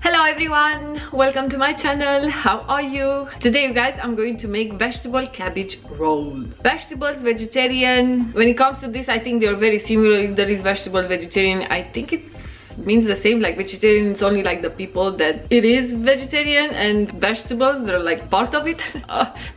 Hello everyone, welcome to my channel. How are you? Today you guys, I'm going to make vegetable cabbage rolls. Vegetables, vegetarian. When it comes to this, I think they're very similar. If there is vegetable, vegetarian, I think it means the same. Like vegetarian, it's only like the people that it is vegetarian, and vegetables, they're like part of it.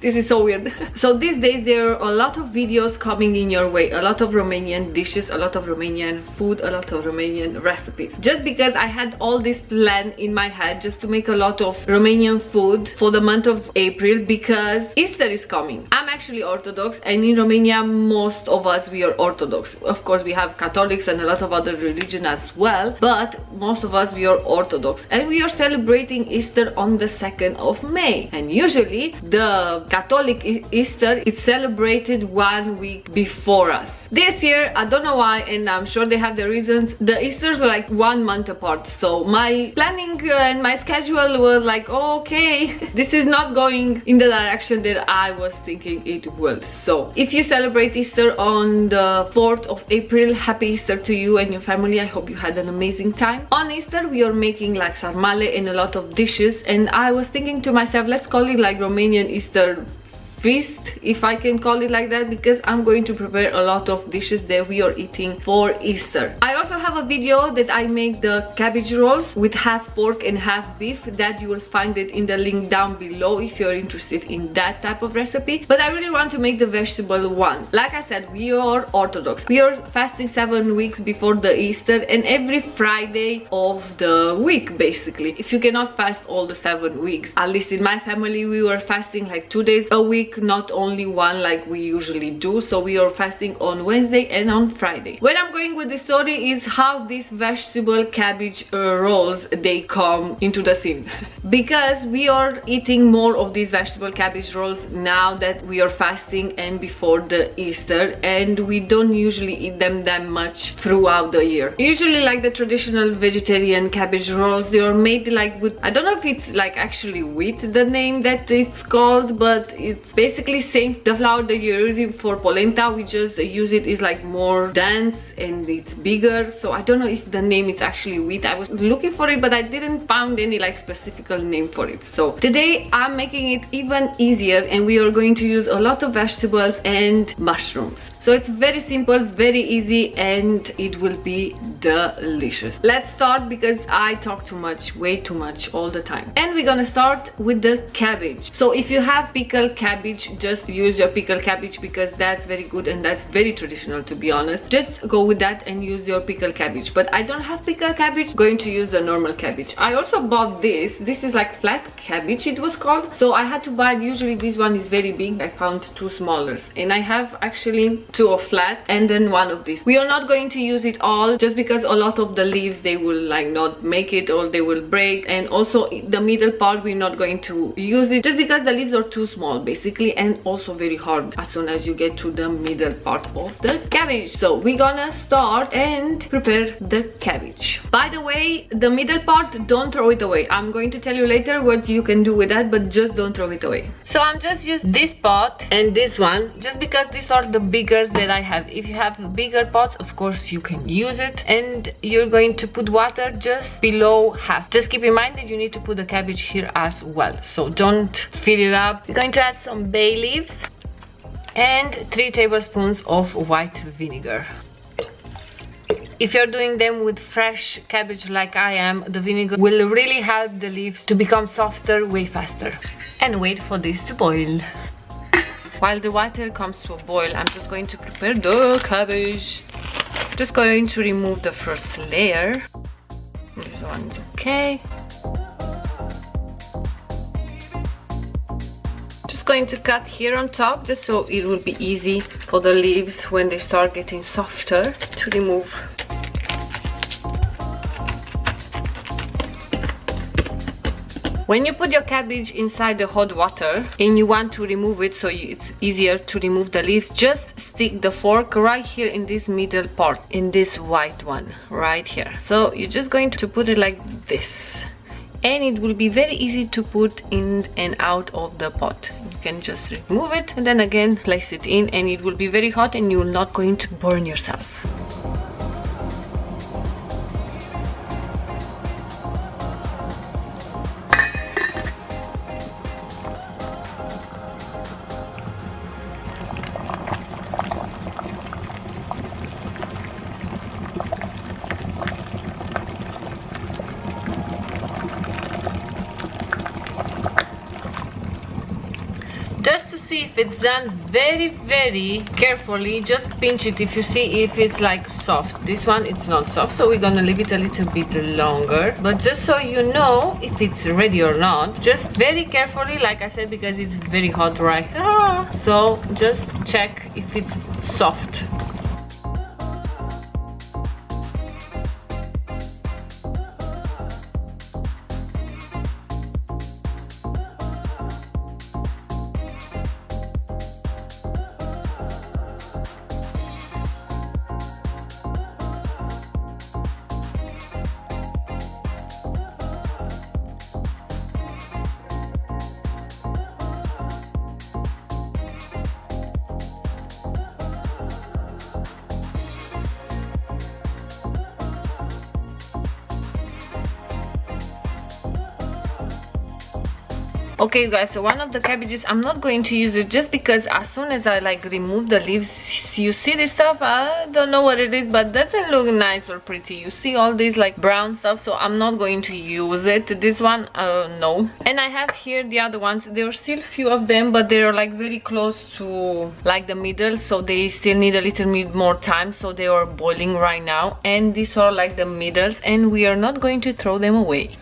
This is so weird. So these days there are a lot of videos coming in your way, a lot of Romanian dishes, a lot of Romanian food, a lot of Romanian recipes. Just because I had all this plan in my head just to make a lot of Romanian food for the month of April, because Easter is coming. I'm actually Orthodox, and in Romania most of us, we are Orthodox. Of course we have Catholics and a lot of other religion as well, but most of us, we are Orthodox, and we are celebrating Easter on the 2nd of May. And usually the Catholic Easter is celebrated 1 week before us. This year, I don't know why, and I'm sure they have their reasons, the Easters were like 1 month apart. So my planning and my schedule was like, oh, okay, this is not going in the direction that I was thinking it will. So if you celebrate Easter on the 4th of April, happy Easter to you and your family. I hope you had an amazing time. On Easter we are making like sarmale and a lot of dishes, and I was thinking to myself, let's call it like Romanian Easter feast, if I can call it like that, because I'm going to prepare a lot of dishes that we are eating for Easter. I also have a video that I make the cabbage rolls with half pork and half beef, that you will find it in the link down below if you're interested in that type of recipe. But I really want to make the vegetable one. Like I said, we are Orthodox. We are fasting 7 weeks before the Easter, and every Friday of the week basically. If you cannot fast all the 7 weeks, at least in my family we were fasting like 2 days a week, not only one like we usually do. So we are fasting on Wednesday and on Friday. Where I'm going with this story is how these vegetable cabbage rolls, they come into the scene. Because we are eating more of these vegetable cabbage rolls now that we are fasting and before the Easter, and we don't usually eat them that much throughout the year. Usually like the traditional vegetarian cabbage rolls, they are made like with, I don't know if it's like actually with the name that it's called, but it's basically same. The flour that you're using for polenta, we just use it is like more dense and it's bigger. So I don't know if the name is actually wheat. I was looking for it, but I didn't find any like specific name for it. So today I'm making it even easier, and we are going to use a lot of vegetables and mushrooms. So it's very simple, very easy, and it will be delicious. Let's start, because I talk too much, way too much all the time. And we're gonna start with the cabbage. So if you have pickled cabbage, just use your pickled cabbage, because that's very good and that's very traditional, to be honest. Just go with that and use your pickled cabbage. But I don't have pickled cabbage, going to use the normal cabbage. I also bought this. This is like flat cabbage, it was called. So I had to buy it. Usually this one is very big. I found 2 smallers, and I have actually 2 of flat and then 1 of this. We are not going to use it all, just because a lot of the leaves, they will like not make it, or they will break. And also the middle part, we're not going to use it, just because the leaves are too small basically, and also very hard as soon as you get to the middle part of the cabbage. So we're gonna start and prepare the cabbage. By the way, the middle part, don't throw it away. I'm going to tell you later what you can do with that, but just don't throw it away. So I'm just using this pot and this one, just because these are the biggest that I have. If you have bigger pots, of course you can use it. And you're going to put water just below half. Just keep in mind that you need to put the cabbage here as well, so don't fill it up. We're going to add some bay leaves and 3 tablespoons of white vinegar. If you're doing them with fresh cabbage like I am, the vinegar will really help the leaves to become softer way faster. And wait for this to boil. While the water comes to a boil, I'm just going to prepare the cabbage. Just going to remove the first layer. This one is okay. Just going to cut here on top, just so it will be easy for the leaves when they start getting softer to remove. When you put your cabbage inside the hot water and you want to remove it, so it's easier to remove the leaves, just stick the fork right here in this middle part, in this white one right here. So you're just going to put it like this, and it will be very easy to put in and out of the pot. You can just remove it and then again place it in, and it will be very hot and you're not going to burn yourself. see if it's done very carefully. Just pinch it if you see if it's like soft. This one, it's not soft, so we're gonna leave it a little bit longer. But just so you know if it's ready or not, just very carefully, like I said, because it's very hot right now. So just check if it's soft. Okay, you guys, so one of the cabbages, I'm not going to use it just because as soon as I like remove the leaves, you see this stuff, I don't know what it is, but doesn't look nice or pretty. You see all these like brown stuff, so I'm not going to use it. This one, no. And I have here the other ones. There are still few of them, but they're like very close to like the middle, so they still need a little bit more time, so they are boiling right now. And these are like the middles, and we are not going to throw them away.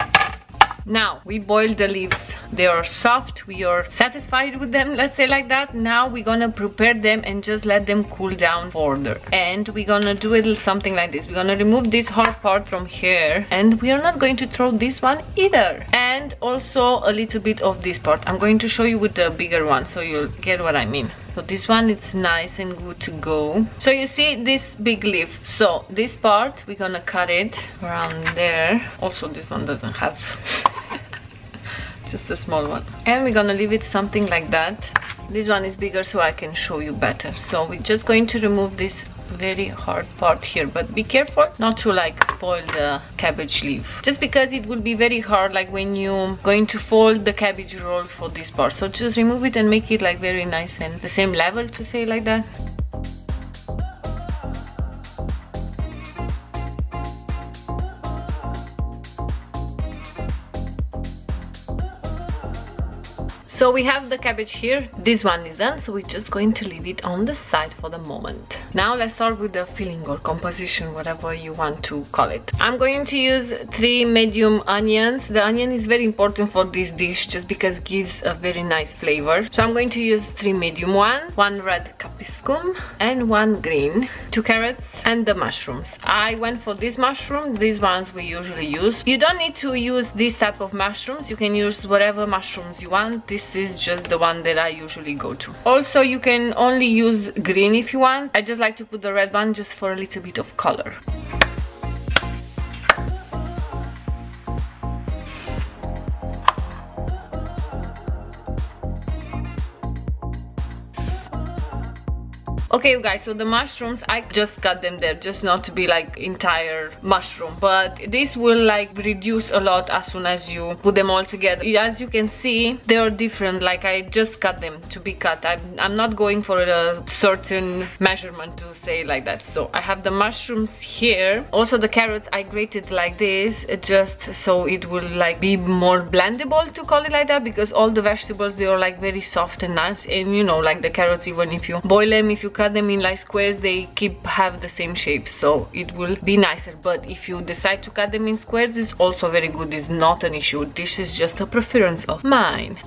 Now we boiled the leaves, they are soft, we are satisfied with them, let's say like that. Now we're gonna prepare them and just let them cool down further. And we're gonna do it something like this. We're gonna remove this hard part from here, and we are not going to throw this one either. And also a little bit of this part. I'm going to show you with the bigger one so you'll get what I mean. So this one, it's nice and good to go. So you see this big leaf, so this part we're gonna cut it around there. Also this one doesn't have just a small one, and we're gonna leave it something like that. This one is bigger so I can show you better. So we're just going to remove this very hard part here, but be careful not to like spoil the cabbage leaf, just because it will be very hard like when you're going to fold the cabbage roll for this part. So just remove it and make it like very nice and the same level, to say like that. So we have the cabbage here, this one is done, so we're just going to leave it on the side for the moment. Now let's start with the filling or composition, whatever you want to call it. I'm going to use 3 medium onions. The onion is very important for this dish just because it gives a very nice flavor. So I'm going to use 3 medium ones, 1 red capsicum and 1 green, 2 carrots and the mushrooms. I went for this mushroom, these ones we usually use. You don't need to use this type of mushrooms, you can use whatever mushrooms you want. This is just the one that I usually go to. Also, you can only use green if you want. I just like to put the red one just for a little bit of color. Okay, you guys, so the mushrooms, I just cut them there, just not to be like entire mushroom, but this will like reduce a lot as soon as you put them all together. As you can see, they are different, like I just cut them to be cut. I'm not going for a certain measurement, to say like that. So I have the mushrooms here. Also the carrots, I grated like this, just so it will like be more blendable, to call it like that, because all the vegetables, they are like very soft and nice. And you know, like the carrots, even if you boil them, if you cut them in like squares, they have the same shape, so it will be nicer. But if you decide to cut them in squares, it's also very good, it's not an issue. This is just a preference of mine.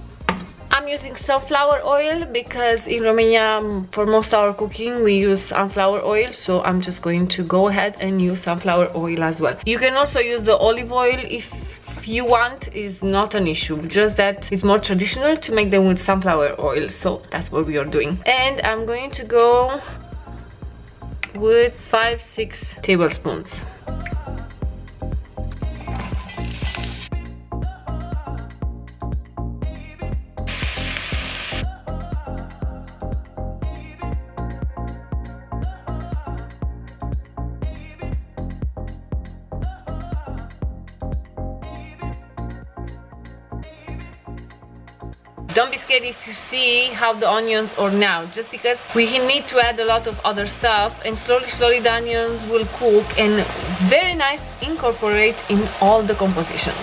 I'm using sunflower oil because in Romania for most of our cooking we use sunflower oil, so I'm just going to go ahead and use sunflower oil as well. You can also use the olive oil if you want, is not an issue, just that it's more traditional to make them with sunflower oil, so that's what we are doing. And I'm going to go with 5-6 tablespoons. Don't be scared if you see how the onions are now, just because we need to add a lot of other stuff, and slowly the onions will cook and very nice incorporate in all the composition.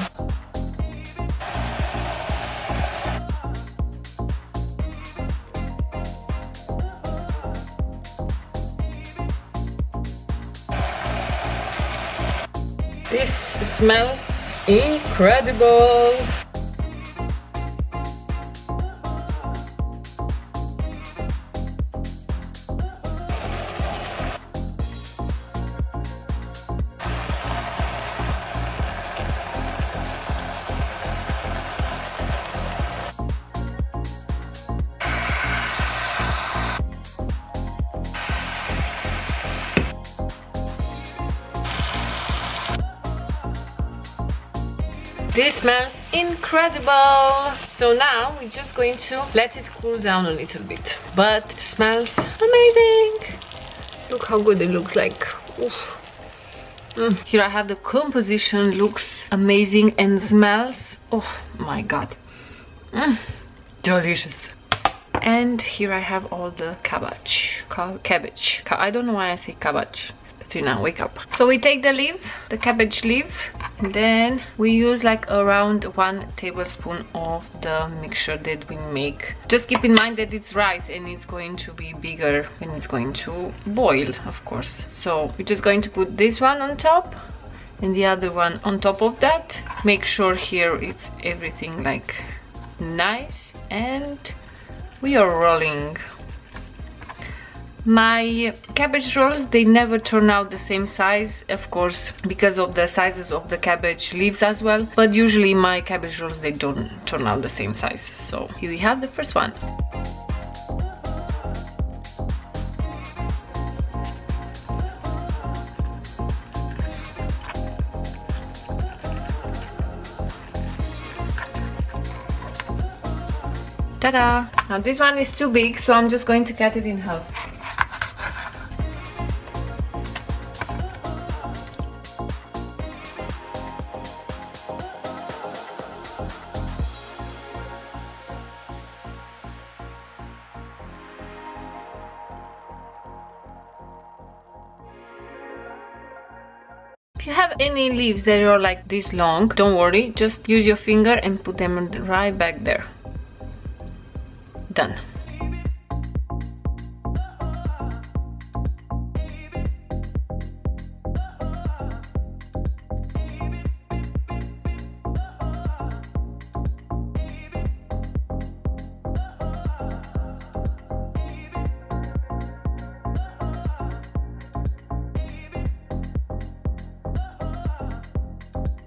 This smells incredible. This smells incredible. So now we're just going to let it cool down a little bit, but it smells amazing. Look how good it looks like. Here I have the composition, looks amazing, and smells, oh my god, delicious. And here I have all the cabbage. I don't know why I say cabbage. Now wake up. So we take the leaf, the cabbage leaf, and then we use like around 1 tablespoon of the mixture that we make. Just keep in mind that it's rice and it's going to be bigger when it's going to boil, of course. So we're just going to put this one on top and the other one on top of that. Make sure here it's everything like nice, and we are rolling. My cabbage rolls, they never turn out the same size, of course, because of the sizes of the cabbage leaves as well, but usually my cabbage rolls, they don't turn out the same size. So here we have the first one. Ta-da! Now this one is too big, so I'm just going to cut it in half. If you have any leaves that are like this long, don't worry, just use your finger and put them right back there. Done.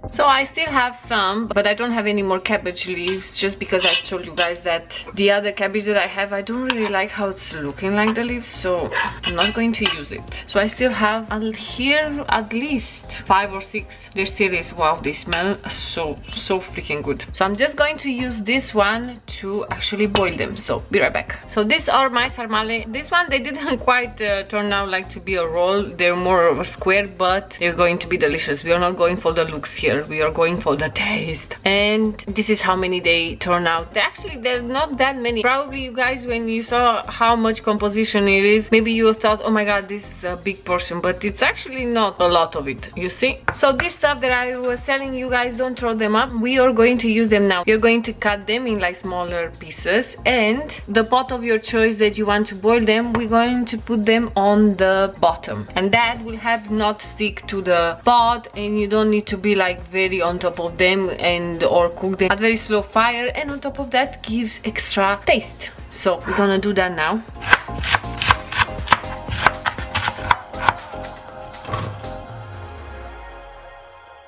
So I still have some, but I don't have any more cabbage leaves, just because I told you guys that the other cabbage that I have, I don't really like how it's looking like the leaves, so I'm not going to use it. So I still have here at least 5 or 6. There still is. Wow, they smell so freaking good. So I'm just going to use this one to actually boil them, so be right back. So these are my sarmale. This one, they didn't quite turn out like to be a roll. They're more of a square, but they're going to be delicious. We are not going for the looks here, we are going for the taste. And this is how many they turn out. They're not that many. Probably you guys, when you saw how much composition it is, maybe you thought, oh my god, this is a big portion, but it's actually not a lot of it, you see. So this stuff that I was telling you guys, don't throw them up. We are going to use them now. You're going to cut them in like smaller pieces, and the pot of your choice that you want to boil them, we're going to put them on the bottom, and that will help not stick to the pot, and you don't need to be like very on top of them and or cook them at very slow fire, and on top of that gives extra taste. So we're gonna do that now.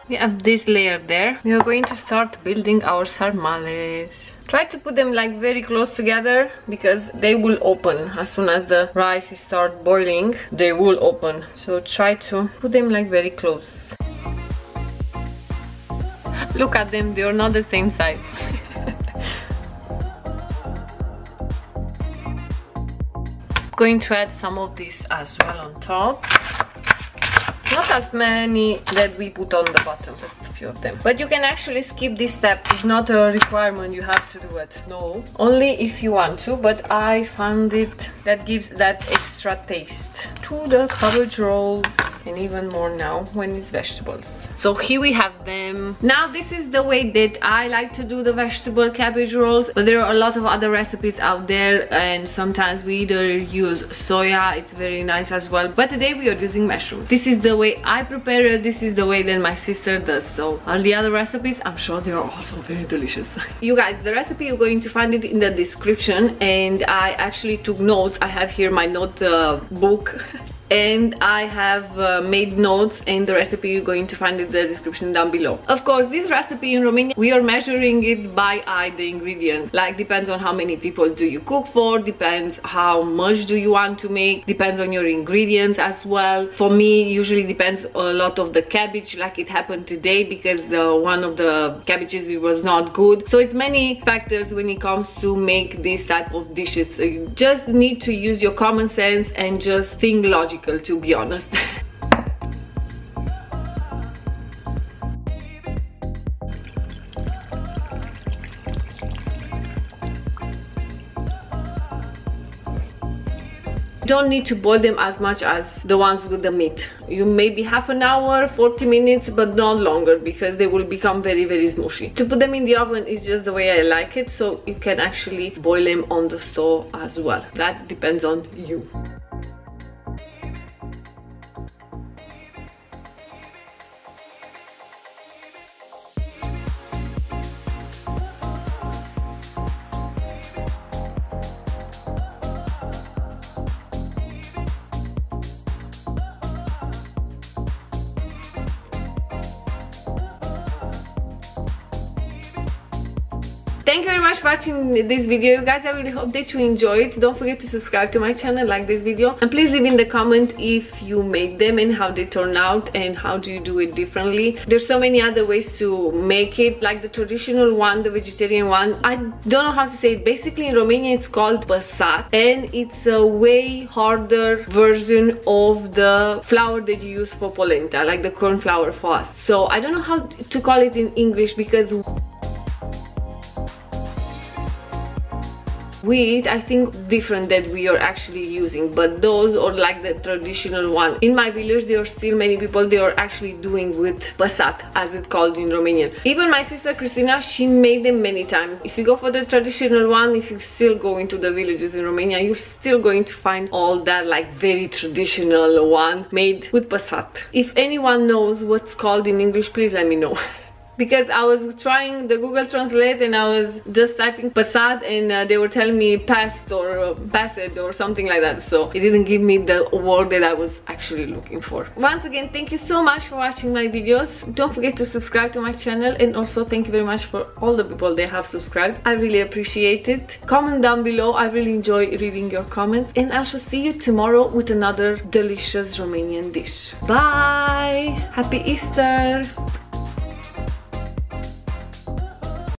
We have this layer there. We are going to start building our sarmales. Try to put them like very close together, because they will open as soon as the rice start boiling. They will open, so try to put them like very close. Look at them, they are not the same size. Going to add some of this as well on top. Not as many that we put on the bottom, just a few of them. But you can actually skip this step. It's not a requirement, you have to do it. No, only if you want to, but I found it that gives that extra taste to the cabbage rolls. and even more now when it's vegetables. So here we have them. Now this is the way that I like to do the vegetable cabbage rolls, but there are a lot of other recipes out there, and sometimes we either use soya, it's very nice as well, but today we are using mushrooms. This is the way I prepare it, this is the way that my sister does. So all the other recipes, I'm sure they are also very delicious. You guys, the recipe, you're going to find it in the description, and I actually took notes. I have here my note book and I have made notes, and the recipe you're going to find in the description down below. Of course, this recipe in Romania, we are measuring it by eye, the ingredients. Like, depends on how many people do you cook for, depends how much do you want to make, depends on your ingredients as well. For me, usually depends a lot of the cabbage, like it happened today, because one of the cabbages, it was not good. So it's many factors when it comes to make this type of dishes. So you just need to use your common sense and just think logically, to be honest. Don't need to boil them as much as the ones with the meat. You maybe half an hour, 40 minutes, but not longer, because they will become very smushy. To put them in the oven is just the way I like it, so you can actually boil them on the stove as well. That depends on you. Thank you very much for watching this video, you guys. I really hope that you enjoy it. Don't forget to subscribe to my channel, like this video, and please leave in the comment if you make them and how they turn out and how do you do it differently. There's so many other ways to make it, like the traditional one, the vegetarian one. I don't know how to say it. Basically in Romania it's called pasat, and it's a way harder version of the flour that you use for polenta, like the corn flour for us. So I don't know how to call it in English, because wheat, I think, different that we are actually using, but those are like the traditional one. In my village there are still many people, they are actually doing with pasat, as it's called in Romanian. Even my sister Cristina, she made them many times. If you go for the traditional one, if you still go into the villages in Romania, you're still going to find all that like very traditional one made with pasat. If anyone knows what's called in English, please let me know. Because I was trying the Google Translate and I was just typing pasat, and they were telling me past or passed or something like that, so it didn't give me the word that I was actually looking for. Once again, thank you so much for watching my videos. Don't forget to subscribe to my channel, and also thank you very much for all the people that have subscribed. I really appreciate it. Comment down below, I really enjoy reading your comments, and I shall see you tomorrow with another delicious Romanian dish. Bye! Happy Easter!